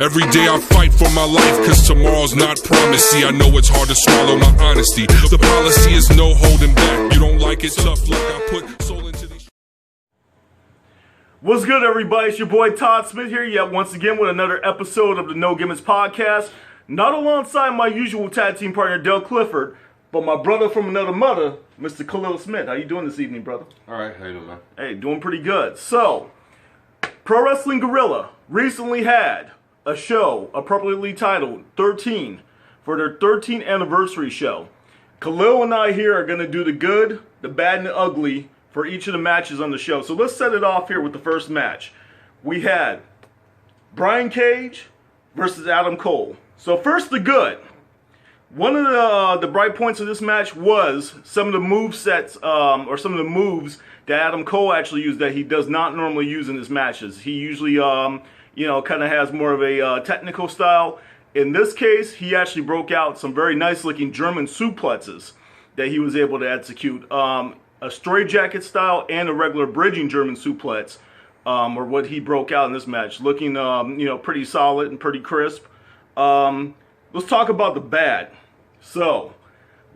Every day I fight for my life, cause tomorrow's not promised. See, I know it's hard to swallow my honesty. The policy is no holding back. You don't like it, tough luck. I put soul into these. What's good, everybody? It's your boy Todd Smith here, yet once again with another episode of the No Gimmicks podcast. Not alongside my usual tag team partner, Del Clifford, but my brother from another mother, Mr. Khalil Smith. How you doing this evening, brother? All right, how you doing, man? Hey, doing pretty good. So, Pro Wrestling Guerrilla recently had a show appropriately titled 13 for their 13th anniversary show. Khalil and I here are going to do the good, the bad, and the ugly for each of the matches on the show. So let's set it off here with the first match. We had Brian Cage versus Adam Cole. So first, the good. One of the bright points of this match was some of the move sets, or some of the moves that Adam Cole actually used that he does not normally use in his matches. He usually, kind of has more of a technical style. In this case, he actually broke out some very nice-looking German suplexes that he was able to execute. A straitjacket style and a regular bridging German suplex, or what he broke out in this match, looking, pretty solid and pretty crisp. Let's talk about the bad. So,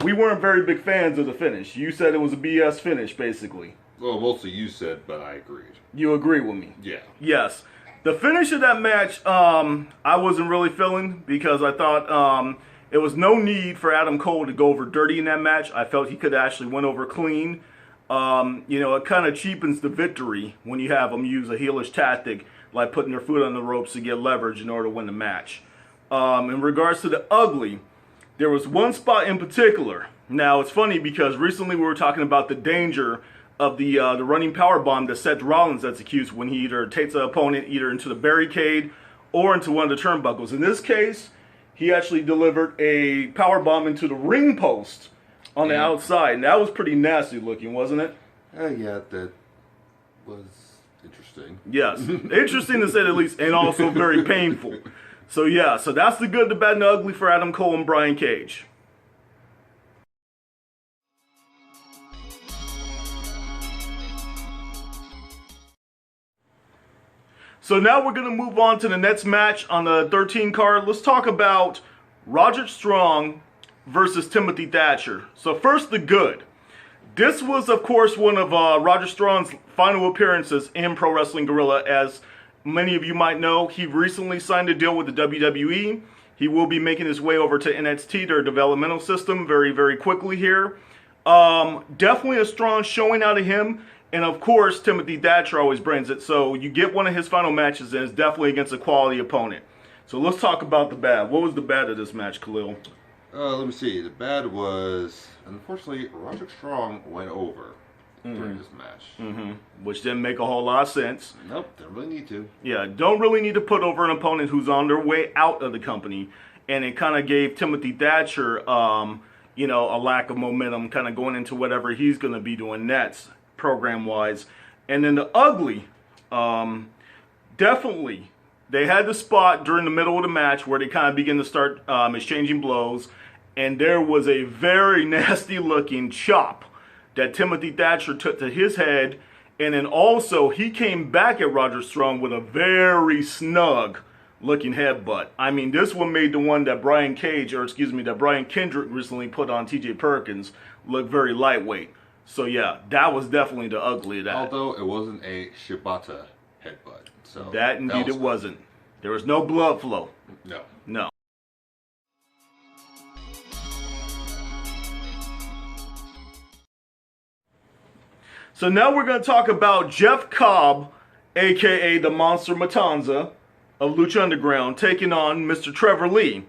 we weren't very big fans of the finish. You said it was a BS finish, basically. Well, mostly you said, but I agreed. You agree with me? Yeah. Yes. The finish of that match, I wasn't really feeling because I thought it was no need for Adam Cole to go over dirty in that match. I felt he could actually went over clean. It kind of cheapens the victory when you have them use a heelish tactic like putting their foot on the ropes to get leverage in order to win the match. In regards to the ugly, there was one spot in particular. Now, it's funny because recently we were talking about the danger of the running power bomb that Seth Rollins executes when he either takes an opponent either into the barricade or into one of the turnbuckles. In this case, he actually delivered a power bomb into the ring post on the outside, and that was pretty nasty looking, wasn't it? Yeah, that was interesting. Yes, interesting to say the least, and also very painful. So yeah, so that's the good, the bad, and the ugly for Adam Cole and Brian Cage. So now we're going to move on to the next match on the 13 card. Let's talk about Roderick Strong versus Timothy Thatcher. So first, the good. This was, of course, one of Roderick Strong's final appearances in Pro Wrestling Guerrilla. As many of you might know, he recently signed a deal with the WWE. He will be making his way over to NXT, their developmental system, very, very quickly here. Definitely a strong showing out of him. And of course, Timothy Thatcher always brings it. So you get one of his final matches, and it's definitely against a quality opponent. So let's talk about the bad. What was the bad of this match, Khalil? Let me see. The bad was, unfortunately, Roderick Strong went over during this match. Which didn't make a whole lot of sense. Nope, don't really need to. Yeah, don't really need to put over an opponent who's on their way out of the company. And it kind of gave Timothy Thatcher, a lack of momentum kind of going into whatever he's going to be doing next, program-wise. And then the ugly, definitely, they had the spot during the middle of the match where they kind of begin to start exchanging blows. And there was a very nasty-looking chop that Timothy Thatcher took to his head. And then also, he came back at Roderick Strong with a very snug-looking headbutt. I mean, this one made the one that Brian Kendrick recently put on T.J. Perkins look very lightweight. So yeah, that was definitely the ugly of that. Although it wasn't a Shibata headbutt. So that indeed it wasn't. There was no blood flow. No. No. So now we're going to talk about Jeff Cobb, a.k.a. the Monster Matanza of Lucha Underground, taking on Mr. Trevor Lee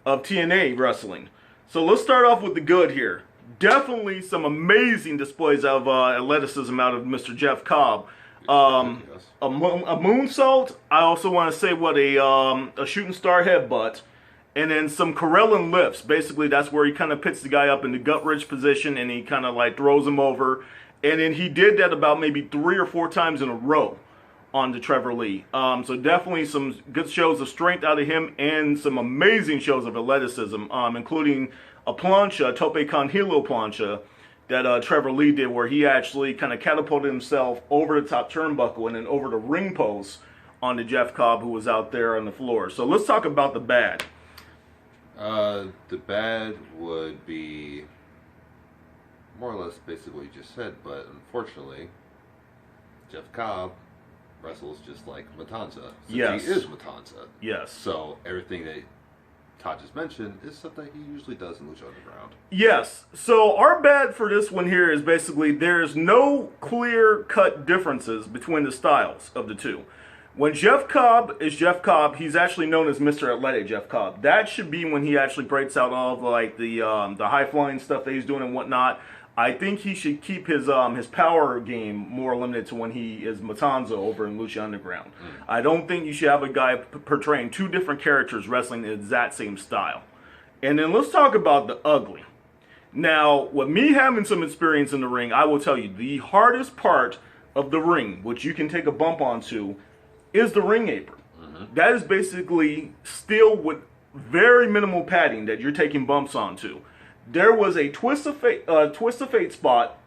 of TNA Wrestling. So let's start off with the good here. Definitely some amazing displays of athleticism out of Mr. Jeff Cobb. A moonsault. I also want to say a shooting star headbutt. And then some Corellan lifts. Basically, that's where he kind of pits the guy up in the gut wrench position and he kind of like throws him over. And then he did that about maybe 3 or 4 times in a row on to Trevor Lee. So definitely some good shows of strength out of him and some amazing shows of athleticism, including a plancha, tope con hilo plancha, that Trevor Lee did, where he actually kind of catapulted himself over the top turnbuckle and then over the ring post on the Jeff Cobb who was out there on the floor. So let's talk about the bad. The bad would be more or less basically what you just said, but unfortunately, Jeff Cobb wrestles just like Matanza. Yes. He is Matanza. Yes. So everything that Todd just mentioned is something he usually does in Lucha Underground. Yes. So our bad for this one here is basically there's no clear-cut differences between the styles of the two. When Jeff Cobb is Jeff Cobb, he's actually known as Mr. Athletic Jeff Cobb. That should be when he actually breaks out all of like the high-flying stuff that he's doing and whatnot. I think he should keep his power game more limited to when he is Matanza over in Lucha Underground. I don't think you should have a guy portraying two different characters wrestling the exact same style. And then let's talk about the ugly. Now, with me having some experience in the ring, I will tell you the hardest part of the ring, which you can take a bump onto, is the ring apron. That is basically steel with very minimal padding that you're taking bumps onto. There was a twist of fate spot.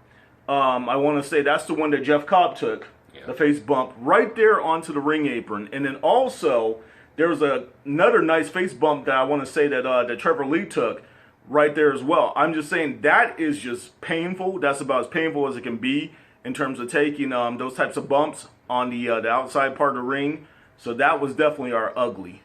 I want to say that's the one that Jeff Cobb took, the face bump right there onto the ring apron, and then also there was another nice face bump that I want to say that Trevor Lee took right there as well. I'm just saying that is just painful. That's about as painful as it can be in terms of taking those types of bumps on the outside part of the ring. So that was definitely our ugly.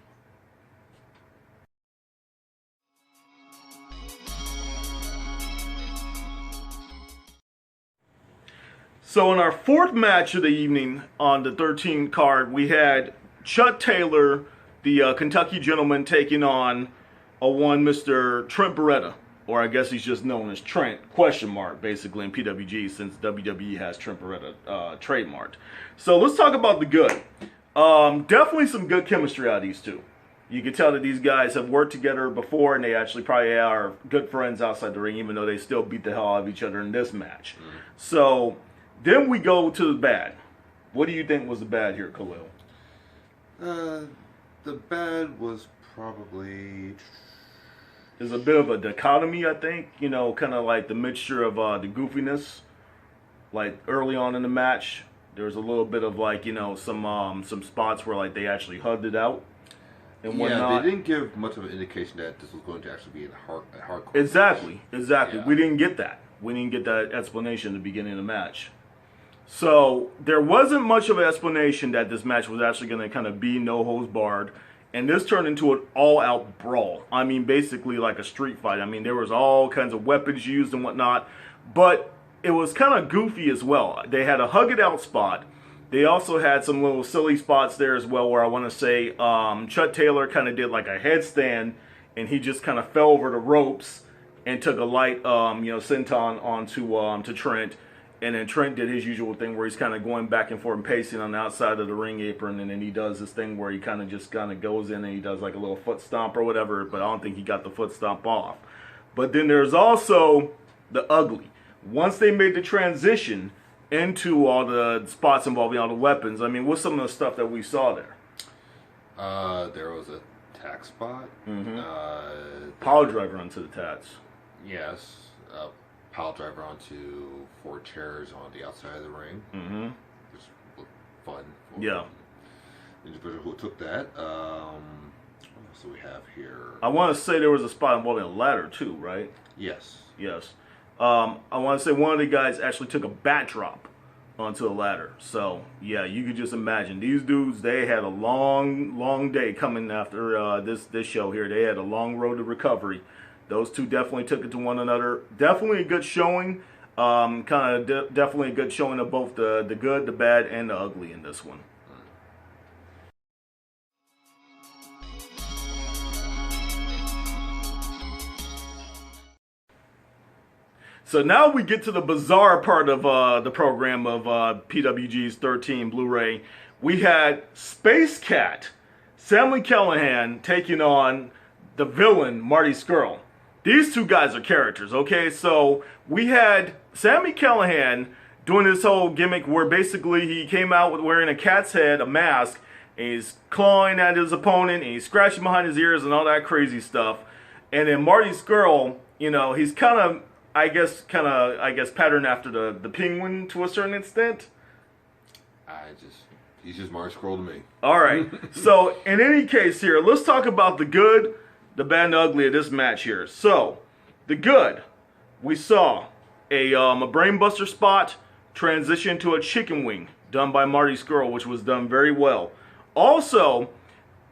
So in our fourth match of the evening on the 13 card, we had Chuck Taylor, the Kentucky gentleman, taking on one Mr. Trent Beretta, or I guess he's just known as Trent, basically in PWG, since WWE has Trent Beretta trademarked. So let's talk about the good. Definitely some good chemistry out of these two. You can tell that these guys have worked together before, and they actually probably are good friends outside the ring, even though they still beat the hell out of each other in this match. So then we go to the bad. What do you think was the bad here, Khalil? The bad was probably... There's a bit of a dichotomy, I think. You know, kind of like the mixture of the goofiness. Like early on in the match, there was a little bit of like, you know, some spots where like they actually hugged it out and whatnot. Yeah, they didn't give much of an indication that this was going to actually be a hardcore Exactly. Yeah. We didn't get that. We didn't get that explanation at the beginning of the match. So there wasn't much of an explanation that this match was actually going to kind of be no holds barred. And this turned into an all-out brawl. I mean, basically like a street fight. I mean, there was all kinds of weapons used and whatnot. But it was kind of goofy as well. They had a hug-it-out spot. They also had some little silly spots there as well where I want to say Chuck Taylor kind of did like a headstand. And he just kind of fell over the ropes and took a light, senton onto Trent. And then Trent did his usual thing where he's kind of going back and forth and pacing on the outside of the ring apron. And then he does this thing where he kind of just kind of goes in and he does like a little foot stomp or whatever. But I don't think he got the foot stomp off. But then there's also the ugly. Once they made the transition into all the spots involving all the weapons, I mean, what's some of the stuff that we saw there? There was a tack spot. Power driver onto the tats. Yes. Pile driver onto 4 chairs on the outside of the ring. Which looked fun. For Yeah. the individual who took that. What else do we have here? I want to say there was a spot involving a ladder too, right? Yes. Yes. I want to say one of the guys actually took a bat drop onto a ladder. So, yeah, you could just imagine. These dudes, they had a long day coming after this show here. They had a long road to recovery. Those two definitely took it to one another. Definitely a good showing. Definitely a good showing of both the good, the bad, and the ugly in this one. So now we get to the bizarre part of the program of PWG's 13 Blu-ray. We had Space Cat, Sammy Callahan, taking on the villain, Martys Girl. These two guys are characters, okay? So we had Sammy Callahan doing this whole gimmick where basically he came out with wearing a cat's head, a mask, and he's clawing at his opponent, and he's scratching behind his ears and all that crazy stuff. And then Martys Girl, you know, he's kind of, I guess, patterned after the Penguin to a certain extent. He's just Mark Scroll to me. All right. So, in any case here, let's talk about the good, the bad, and the ugly of this match here. So, the good, we saw a brainbuster spot transition to a chicken wing done by Martys girl, which was done very well. Also,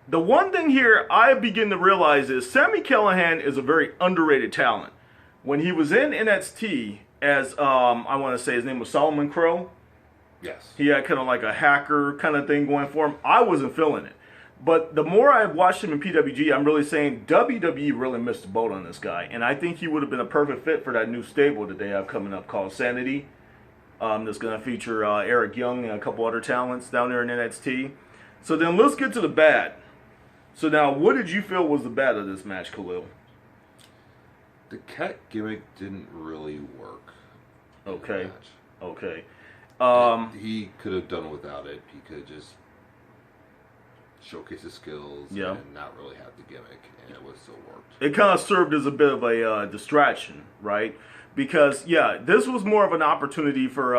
the one thing here I begin to realize is Sami Callihan is a very underrated talent. When he was in NXT as, I want to say his name was Solomon Crow. Yes. He had kind of like a hacker kind of thing going for him. I wasn't feeling it. But the more I've watched him in PWG, I'm really saying WWE really missed the boat on this guy. And I think he would have been a perfect fit for that new stable that they have coming up called Sanity. That's going to feature Eric Young and a couple other talents down there in NXT. So then let's get to the bad. So now, what did you feel was the bad of this match, Khalil? The cat gimmick didn't really work. Okay. Okay. He could have done without it. He could just showcase his skills and not really have the gimmick, and it would still worked. It kind of served as a bit of a distraction, right? Because, yeah, this was more of an opportunity for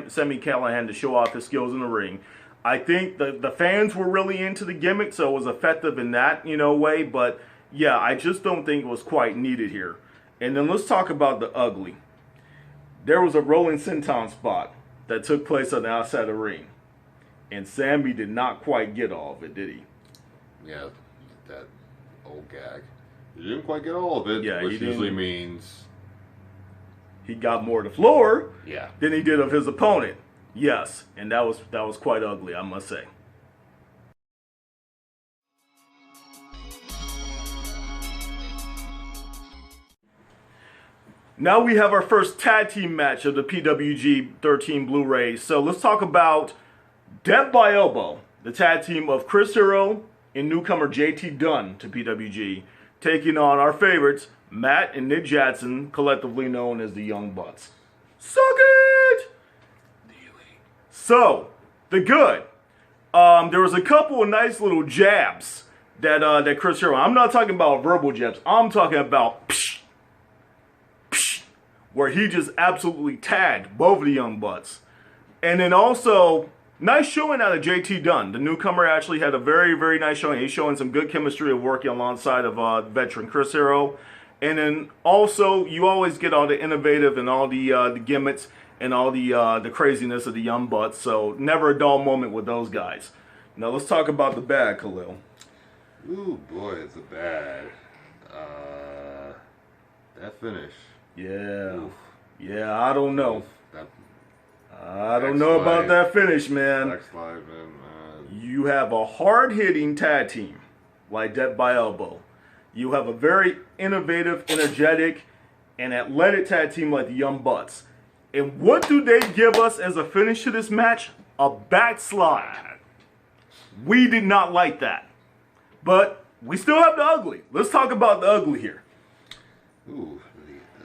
Sami Callihan to show off his skills in the ring. I think the fans were really into the gimmick, so it was effective in that, way. But, yeah, I just don't think it was quite needed here. And then let's talk about the ugly. There was a rolling senton spot that took place on the outside of the ring. And Sami did not quite get all of it, did he? Yeah, that old gag. He didn't quite get all of it, Yeah, which usually means he got more to the floor yeah. than he did of his opponent. Yes, and that was quite ugly, I must say. Now we have our first tag team match of the PWG 13 Blu-ray. So let's talk about Death by Elbow, the tag team of Chris Hero and newcomer JT Dunn to PWG, taking on our favorites, Matt and Nick Jackson, collectively known as the Young Bucks. Suck it! So, the good. There was a couple of nice little jabs that Chris Hero, I'm not talking about verbal jabs, I'm talking about psh, psh, where he just absolutely tagged both of the Young Bucks. And then also, nice showing out of JT Dunn. The newcomer actually had a very, very nice showing. He's showing some good chemistry of working alongside of veteran Chris Hero. And then also, you always get all the innovative and all the gimmicks and all the craziness of the Young Bucks. So never a dull moment with those guys. Now let's talk about the bad, Khalil. Ooh, boy, it's a bad. That finish. Yeah. Oof. Yeah, I don't know. That I don't know about that finish, man. backslide, man. You have a hard-hitting tag team like Death by Elbow. You have a very innovative, energetic, and athletic tag team like the Young Bucks. And what do they give us as a finish to this match? A backslide. We did not like that. But we still have the ugly. Let's talk about the ugly here. Ooh,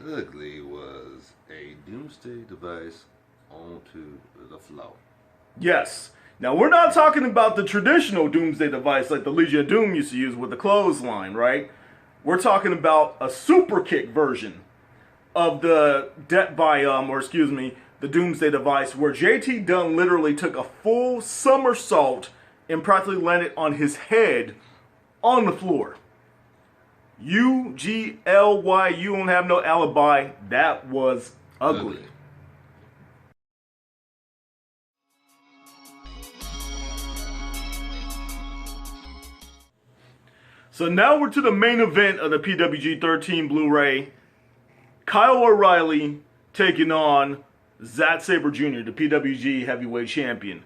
the ugly was a doomsday device onto the floor. Yes. Now, we're not talking about the traditional doomsday device like the Legion of Doom used to use with the clothesline, right? We're talking about a super kick version of the the doomsday device, where JT Dunn literally took a full somersault and practically landed on his head on the floor. UGLY, you don't have no alibi. That was ugly. So now we're to the main event of the PWG 13 Blu-ray. Kyle O'Reilly taking on Sabre Jr., the PWG Heavyweight Champion.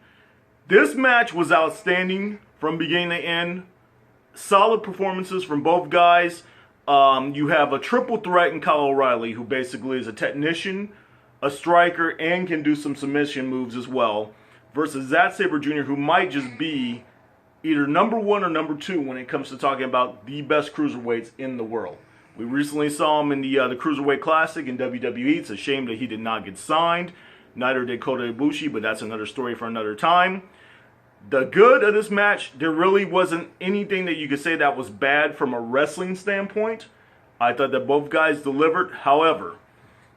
This match was outstanding from beginning to end. Solid performances from both guys. You have a triple threat in Kyle O'Reilly, who basically is a technician, a striker, and can do some submission moves as well, versus Sabre Jr., who might just be either number one or number two when it comes to talking about the best cruiserweights in the world. We recently saw him in the Cruiserweight Classic in WWE. It's a shame that he did not get signed. Neither did Kota Ibushi, but that's another story for another time. The good of this match, there really wasn't anything that you could say that was bad from a wrestling standpoint. I thought that both guys delivered. However,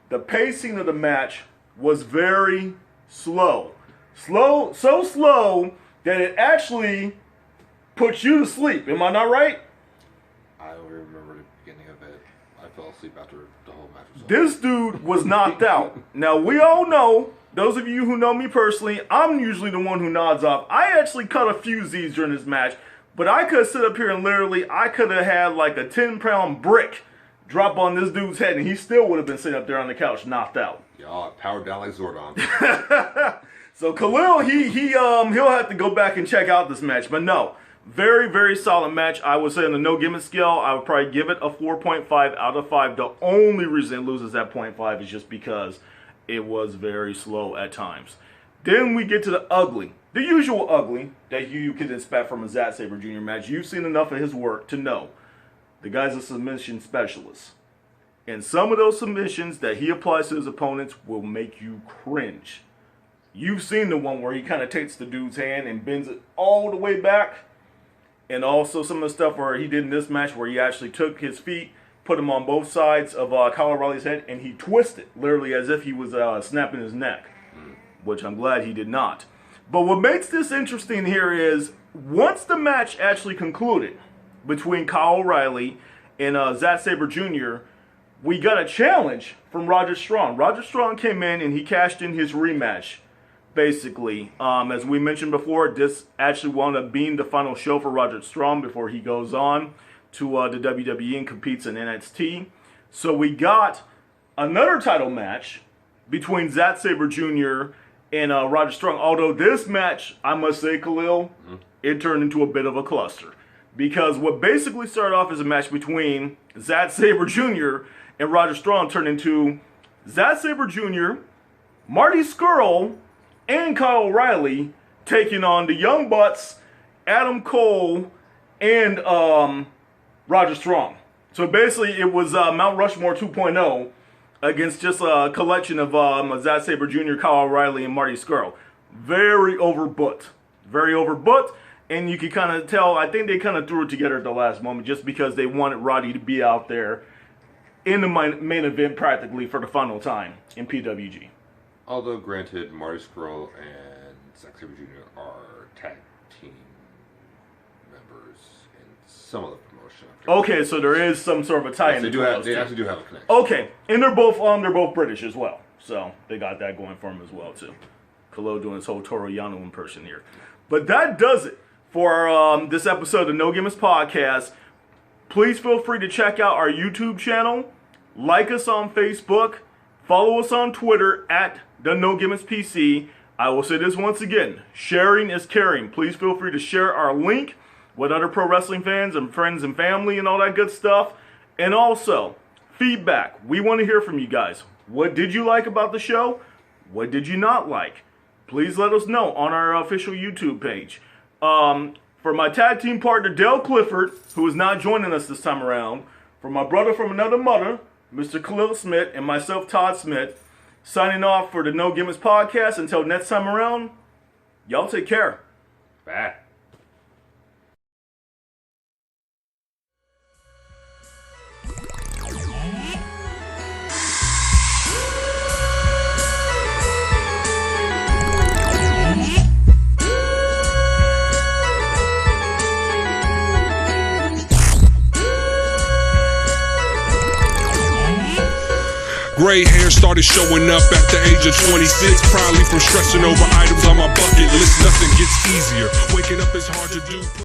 the pacing of the match was very slow. So slow that it actually puts you to sleep. Am I not right? I don't remember the beginning of it. I fell asleep after the whole match was over. This dude was knocked out. Now, we all know, those of you who know me personally, I'm usually the one who nods off. I actually cut a few Z's during this match, but I could sit up here and literally, I could have had like a 10-pound brick drop on this dude's head, and he still would have been sitting up there on the couch, knocked out. Y'all powered down like Zordon. So Khalil, he'll have to go back and check out this match, but no. Very, very solid match. I would say on the no gimmick scale, I would probably give it a 4.5 out of 5. The only reason it loses that 0.5 is just because it was very slow at times. Then we get to the ugly. The usual ugly that you could expect from a Sabre Jr. match. You've seen enough of his work to know the guy's a submission specialist. And some of those submissions that he applies to his opponents will make you cringe. You've seen the one where he kind of takes the dude's hand and bends it all the way back. And also some of the stuff where he did in this match where he actually took his feet, put them on both sides of Kyle O'Reilly's head, and he twisted, literally as if he was snapping his neck, which I'm glad he did not. But what makes this interesting here is, once the match actually concluded between Kyle O'Reilly and Sabre Jr., we got a challenge from Roger Strong. Roger Strong came in and he cashed in his rematch. Basically, as we mentioned before, this actually wound up being the final show for Roger Strong before he goes on to the WWE and competes in NXT. So we got another title match between Sabre Jr. and Roger Strong. Although this match, I must say, Khalil, it turned into a bit of a cluster. Because what basically started off as a match between Sabre Jr. and Roger Strong turned into Sabre Jr., Marty Scurll, and Kyle O'Reilly taking on the Young Bucks, Adam Cole, and Roger Strong. So basically it was Mount Rushmore 2.0 against just a collection of Sabre Jr., Kyle O'Reilly, and Marty Scurll. Very overbooked. Very overbooked. And you can kind of tell, I think they kind of threw it together at the last moment just because they wanted Roddy to be out there in the main event practically for the final time in PWG. Although, granted, Marty Scurll and Sabre Jr. are tag team members in some of the promotion. Okay, so there is some sort of a tie-in. Yes, they actually do have a connection. Okay, and they're both British as well, so they got that going for them as well too. Khalil doing his whole Toru Yano impression here, but that does it for this episode of No Gimmicks Podcast. Please feel free to check out our YouTube channel, like us on Facebook, follow us on Twitter at the No Gimmicks PC. I will say this once again, sharing is caring. Please feel free to share our link with other pro wrestling fans and friends and family and all that good stuff. And also, feedback. We want to hear from you guys. What did you like about the show? What did you not like? Please let us know on our official YouTube page. For my tag team partner, Dale Clifford, who is not joining us this time around, for my brother from another mother, Mr. Khalil Smith, and myself, Todd Smith, signing off for the No Gimmicks Podcast. Until next time around, y'all take care. Bye. Gray hair started showing up at the age of 26. Probably from stressing over items on my bucket list. Nothing gets easier. Waking up is hard to do.